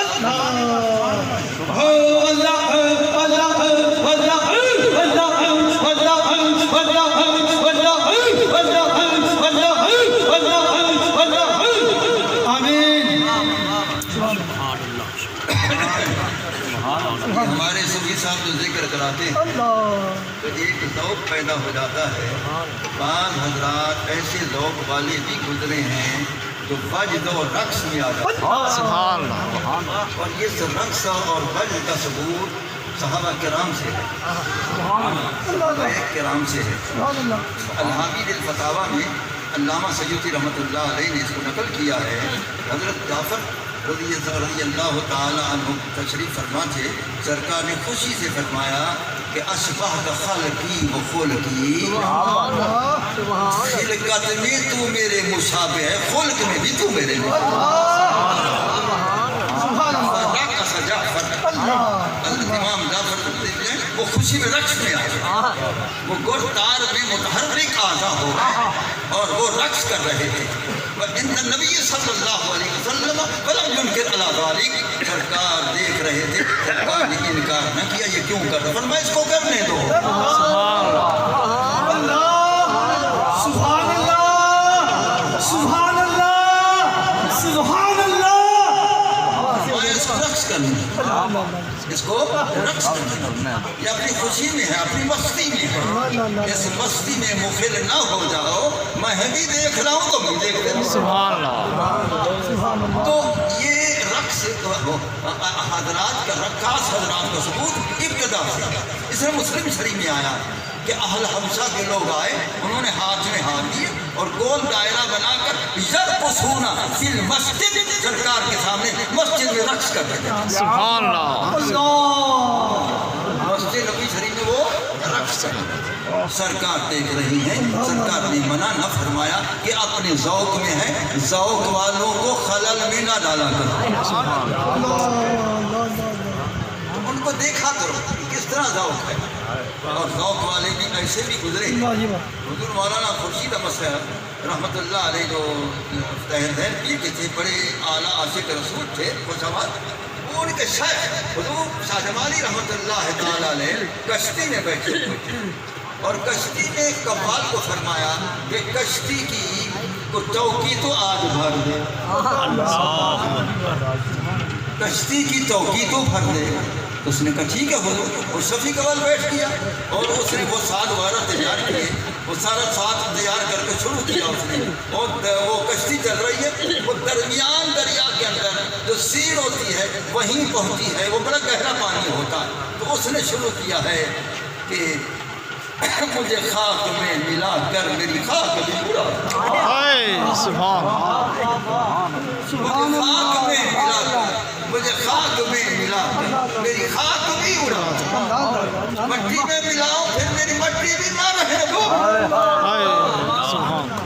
ہمارے صوفی صاحب جو ذکر کراتے ہیں تو ایک ذوق پیدا ہو جاتا ہے۔ بعض حضرات ایسے ذوق والے بھی گزرے ہیں جو وجد و رقص میں آ جاتے ہیں، سبحان اللہ اور یہ رقص اور وجد کا ثبوت صحابہ کرام سے ہے، صحابہ کرام سے ہے۔ الحامد الفتاویٰ میں علامہ سیوطی رحمۃ اللہ علیہ نے اس کو نقل کیا ہے۔ حضرت جعفر رضی اللہ تعالیٰ عنہ تشریف فرما تھے، سرکار نے خوشی سے فرمایا کہ اشبہت خلقی و خلقی، خلقت میں تو میرے مشابہ ہے، خلق میں بھی تو میرے میں۔ رقص جعفر، حضرت امام جعفر وہ خوشی میں رقص میں آئے، وہ گر تار میں متحرک اعضا ہو گئے اور وہ رقص کر رہے تھے۔ وَإِنَّ النَّبِيَّ صلی اللہ علیہ وسلم وَلَمْ يُنْكِرْ عَلَىٰ ذَلِكَ، سرکار دیکھ رہے تھے، سرکار نے انکار نہ کیا، یہ کیوں کر رہا، فرمایا اس کو کرنے دو۔ سبحان اللہ سبحان اللہ سبحان اللہ، فرمایا اس کو رقص کرنے دو، اس کو رقص کرنے دو، یہ اپنی خوشی میں ہے، اپنی مستی میں ہے، اس مستی میں مخل نہ ہو جاؤ، میں بھی دیکھ رہا ہوں تو بھی دیکھ رہا ہوں۔ سبحان اللہ تو یہ رقص حضرات کا، رقاص حضرات کا ثبوت ابتدا سے، اس میں مسلم شریف میں آیا کہ اہل حبشہ کے لوگ آئے، انہوں نے ہاتھ میں ہاتھ دیے اور گول دائرہ بنا کر یرقصون فی المسجد، سرکار کے سامنے مسجد میں رقص کر رہے تھے۔ سبحان اللہ مسجد نبی شریف میں وہ رقص کر رہے تھے۔ سرکار دیکھ رہی ہیں، سرکار نے منع نہ فرمایا کہ اپنے ذوق میں ہے، ذوق والوں کو خلل میں نہ ڈالا کرو، ان کو دیکھا کرو کس طرح ذوق ہے، اور ذوق والے بھی ایسے بھی گزرے۔ حضور مولانا خورشید احمد صاحب رحمۃ اللہ علیہ جو طاہر پیر کے تھے، بڑے اعلیٰ عاشق رسول تھے، وہ ان کے شیخ حضور شاہ جمالی رحمۃ اللہ تعالیٰ علیہ کشتی میں بیٹھے ہوئے تھے، اور کشتی میں قوال کو فرمایا کہ کشتی کی کو چوکی تو آج بھر دے، کشتی کی چوکی تو بھر دے۔ تو اس نے کہا ٹھیک ہے حضور، اور شفیع قوال بیٹھ گیا، اور اس نے وہ ساتھ وغیرہ تیار کیے، وہ سارا ساتھ تیار کر کے شروع کیا اس نے، اور وہ کشتی چل رہی ہے، وہ درمیان دریا کے اندر جو سیڑھ ہوتی ہے وہیں پہنچی ہے، وہ بڑا گہرا پانی ہوتا ہے، تو اس نے شروع کیا ہے کہ مجھے خاک میں ملا کر میری خاک بھی اڑا، سبحان مجھے خاک میں ملا کر، مجھے خاک میں ملا کر میری خاک بھی اڑا، مٹی میں ملاؤ پھر میری مٹی بھی نہ رہے دو،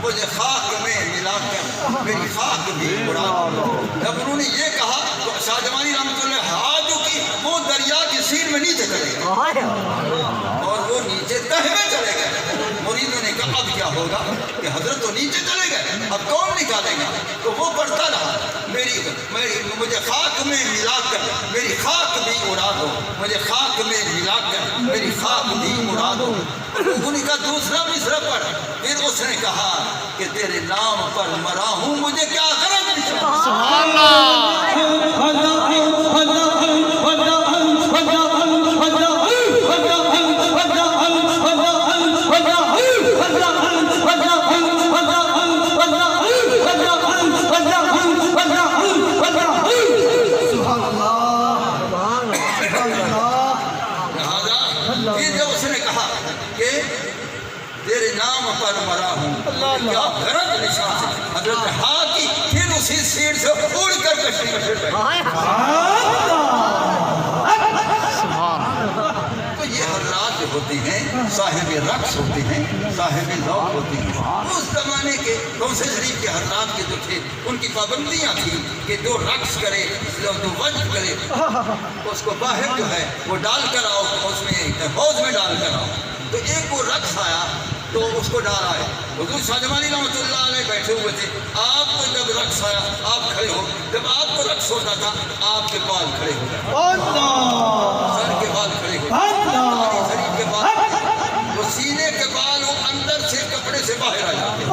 مجھے خاک میں ملا کر میری خاک بھی اڑا۔ جب انہوں نے یہ کہا تو شاہ جمالی رحمۃ اللہ ہاتھوں کی وہ دریا کی سیڑھ میں نیچے چلے گئے، اور وہ نیچے تہہ میں چلے گئے۔ مریدوں نے کہا اب کیا ہوگا کہ حضرت تو نیچے چلے گئے، اب کون نکالے گا؟ تو وہ پڑھتا رہا مجھے خاک میں ملا کر میری خاک بھی اڑا دو، مجھے خاک میں ملا کر میری خاک بھی اڑا دو۔ انہوں کا دوسرا مصرع پڑھ، پھر اس نے کہا کہ تیرے نام پر مرا ہوں، مجھے کیا غرض؟ سبحان اللہ پھر جب اس نے کہا کہ تیرے نام پر مرا ہوں، کیا غرض نشان سے حضرت ہاں کی سیٹ سے اڑ کر تشریف لے گئے۔ تو یہ حضرات جو ہوتے ہیں صاحب رقص ہوتے ہیں، صاحب ذوق ہوتے ہیں۔ اس زمانے کے کوثر شریف کے حضرات کے جو تھے ان کی پابندیاں تھیں کہ جو رقص کرے، جو وجد کرے، اس کو باہر جو ہے وہ ڈال کر آؤ، اس میں حوض میں ڈال کر آؤ۔ تو ایک وہ رقص آیا تو اس کو ڈالا ہے۔ حضور شاہ جمالی رحمۃ اللہ علیہ بیٹھے ہوئے تھے، آپ کو جب رقص آیا آپ کھڑے ہو، جب آپ کو رقص ہوتا تھا آپ کے بال کھڑے ہو گئے، سر کے بال کھڑے ہو گئے، شریف کے بال، وہ سینے کے بال وہ اندر سے کپڑے سے باہر آ جاتے ہیں۔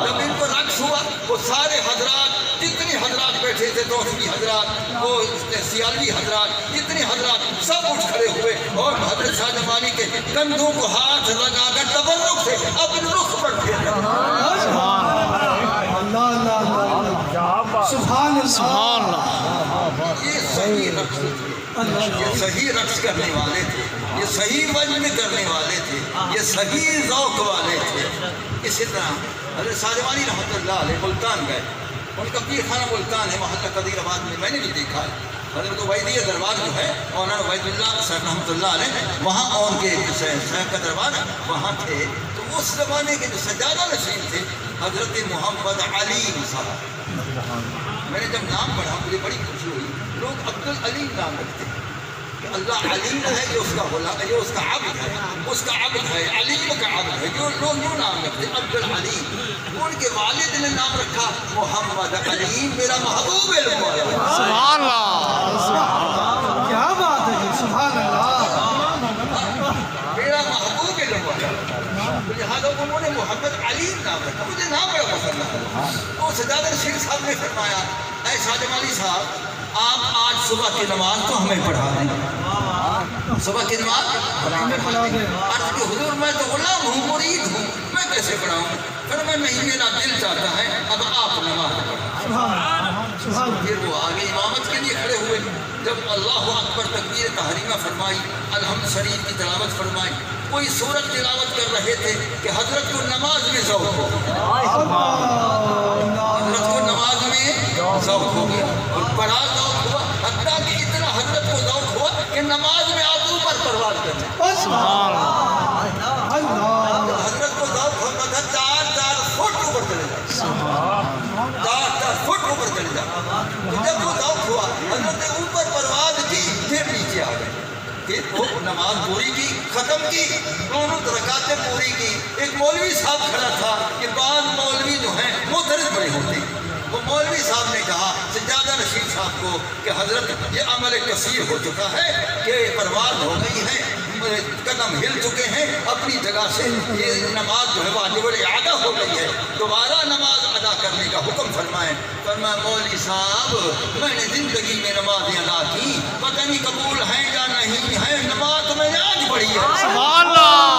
جب ان کو رقص ہوا وہ سارے حضرات، جتنے حضرات بیٹھے تھے، دوسری حضرات، وہ سیالوی حضرات، جتنے حضرات سب اٹھ کھڑے ہوئے اور حضرت شاہ جمالی کے کندھوں کو ہاتھ لگا کر تبرک سے اپنے رخ پر پھیر رہے۔ سبحان اللہ۔ یہ صحیح رقص تھے، یہ صحیح رقص کرنے والے تھے، یہ صحیح وجد کرنے والے تھے، یہ صحیح ذوق والے تھے۔ اسی طرح حضرت شاہ جمالی رحمۃ اللہ علیہ ملتان گئے، ان کا پیر خانہ ملتان ہے، محلہ قدیر آباد میں نے بھی دیکھا ہے۔ حضرت عبیدیہ دربار جو ہے مولانا عبید اللہ صاحب رحمۃ اللہ علیہ، وہاں ان کے صاحب کا دربار وہاں تھے۔ تو اس زمانے کے جو سجادہ نشین تھے حضرت محمد علیم صاحب، میں نے جب نام پڑھا مجھے بڑی خوشی ہوئی۔ لوگ عبد العلیم نام رکھتے ہیں کہ اللہ علیم ہے، یہ اس کا غلام، یہ اس کا عبد ہے، اس کا عبد ہے، علیم کا عبد ہے، جو لوگ یوں نام رکھتے ہیں عبد العلیم۔ ان کے والد نے نام رکھا محمد علیم، میرا محبوب علم والا۔ سبحان اللہ۔ کیا بات ہے جی، سبحان اللہ۔ میرا محبوب علم والا، لہٰذا انہوں نے محمد علیم نام رکھا، مجھے نام بڑا پسند آیا۔ تو سجادہ نشین صاحب نے فرمایا، اے شاہ جمالی صاحب، آپ آج صبح کی نماز تو ہمیں پڑھا دیں، صبح کی نماز ہمیں پڑھا دیں۔ عرض کہ حضور میں تو غلام ہوں، مرید ہوں، میں کیسے پڑھاؤں؟ فرمایا نہیں، میرا دل چاہتا ہے اب آپ نماز پڑھیں۔ پھر وہ آگے امامت کے لیے کھڑے ہوئے، جب اللہ اکبر تکبیر تحریمہ فرمائی، الحمد شریف کی تلاوت فرمائی، کوئی سورت تلاوت کر رہے تھے کہ حضرت کو نماز میں ذوق ہو گیا، حضرت کو نماز میں ذوق ہو گیا اور بڑا ذوق ہوا، حتیٰ کہ اتنا حضرت کو ذوق ہوا کہ نماز میں آپ اوپر پرواز کرتے ہیں۔ حضرت کو ذوق ہوتا تھا 4 فٹ اوپر چلے جائے، 4 فٹ اوپر چلے جائے۔ تو جب وہ ذوق ہوا حضرت نے اوپر پرواز کی، پھر نیچے آ گئے، پھر وہ نماز پوری کی، ختم کی، دونوں رکعتیں پوری کی۔ ایک مولوی صاحب کھڑا تھا کہ بعض مولوی جو ہیں معترض بڑے ہوتے ہیں، وہ مولوی صاحب نے کہا سجادہ نشین صاحب کو کہ حضرت یہ عمل کثیر ہو چکا ہے کہ پرواز ہو گئی ہے، قدم ہل چکے ہیں اپنی جگہ سے، یہ نماز جو ہے واجب الاعادہ ہو گئی ہے، دوبارہ نماز ادا کرنے کا حکم فرمائیں۔ فرمایا مولوی صاحب میں نے زندگی میں نمازیں ادا کی، پتہ نہیں قبول ہیں یا نہیں ہے، نماز تو میں نے آج پڑھی ہے۔ سبحان اللہ۔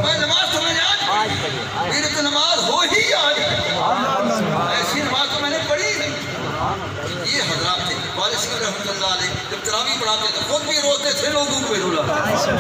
میں نماز تو میں نے آج پڑھی، میری تو نماز ہو ہی آج، ایسی نماز تو میں نے پڑھی نہیں۔ یہ حضرات تھے والد صاحب رحمۃ اللہ علیہ، جب تراویح پڑھاتے تھے خود بھی روتے تھے، لوگوں کو بھی رلاتے تھے،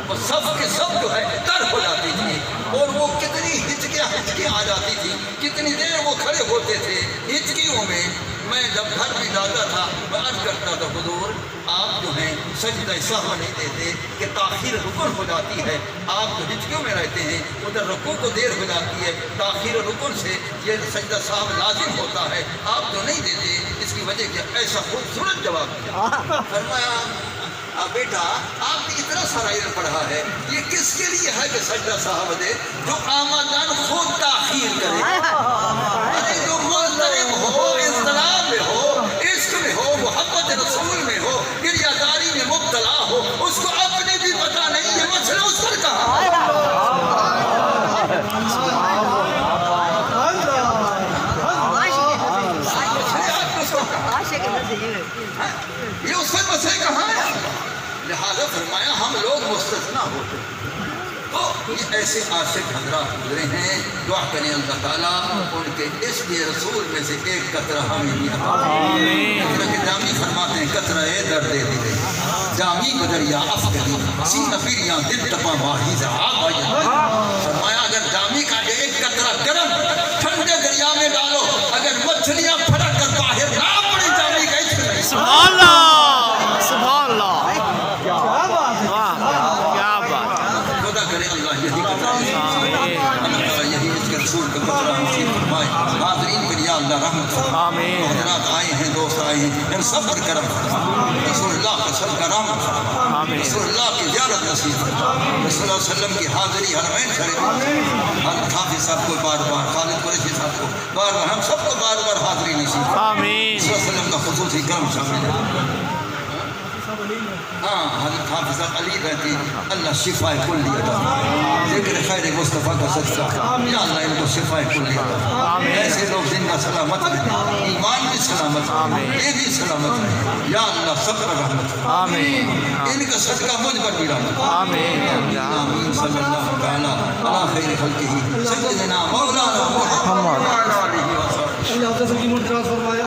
اور سب کے سب جو ہے تر ہو جاتی تھی، اور وہ کتنی ہچکیاں آ جاتی تھی، کتنی دیر وہ کھڑے ہوتے تھے ہچکیوں میں۔ میں جب گھر میں جاتا تھا میں عرض کرتا تھا حضور آپ جو ہیں سجدہ سہو نہیں دیتے کہ تاخیر رکن ہو جاتی ہے، آپ جو ہچکیوں میں رہتے ہیں ادھر رکوع کو دیر ہو جاتی ہے، تاخیر رکن سے یہ سجدہ سہو لازم ہوتا ہے، آپ جو نہیں دیتے اس کی وجہ کیا؟ ایسا خوبصورت جواب دیا۔ فرمایا بیٹا آپ نے اتنا سارا علم پڑھا ہے، یہ کس کے لیے ہے کہ سجدہ سہو دے؟ جو آمدن خود تاخیر کرے، ارے جو مضطرب ہو، اضطراب میں ہو، عشق میں ہو، محبت رسول میں ہو، گریہداری میں مبتلا ہو، اس کو اپنے بھی پتہ نہیں ہے مسئلہ اس پر کہاں ہے؟ یہ اس مسئلے کہاں ہے؟ لہٰذا فرمایا ہم لوگ مستثنا ہوتے، تو یہ ایسے عاشق حضرات گزرے ہیں، دعا کریں اللہ تعالیٰ ان کے عشق رسول میں سے ایک قطرہ ہمیں بھی عطا فرمائے۔ حضرت جامی فرماتے ہیں قطرہ درد دل جامی بدریا افغانی سینہ پیریاں دل تپاں باہی زہاب آیا۔ فرمایا اگر جامی کا ایک قطرہ گرم ٹھنڈے دریا میں ڈالو، اگر مچھلیاں پھٹک کر باہر نہ پڑی جامی کا عشق نہیں۔ سبحان اللہ، سبحان اللہ، کیا بات، خدا کرے اللہ یہی قطرہ اللہ تعالیٰ یہی اس کے رسول کا قطرہ نصیب فرمائے۔ حاضرین کے یا اللہ رحمت فرما۔ آمین۔ حضرات آئے ہیں، دوست آئے ہیں، ان سب پر کرم فرما۔ رسول اللہ کا صدقہ رحمت فرما۔ آمین۔ رسول اللہ کی زیارت نصیب فرما۔ رسول اللہ علیہ وسلم کی حاضری حرمین شریف حضرت حافظ صاحب کو بار بار، خالد قریشی صاحب کو بار بار، ہم سب کو بار بار حاضری نصیب فرما۔ آمین۔ رسول اللہ علیہ وسلم کا خصوصی کرم شامل ہے۔ ہاں حضرت حافظ علی رہتی اللہ شفا کلی عطا فرما۔ ذکر خیر مصطفیٰ کا صدقہ یا اللہ ان کو شفا کلی عطا فرما۔ ایسے لوگ زندہ سلامت رہیں، ایمان بھی سلامت رہے، یہ بھی سلامت رہے، یا اللہ سب پر رحمت فرما۔ آمین، ان کا صدقہ مجھ پر بھی رحمت فرما۔ آمین، آمین صلی اللہ تعالیٰ علی خیر خلقہ سیدنا مولانا محمد وعلی آلہ وصحبہ۔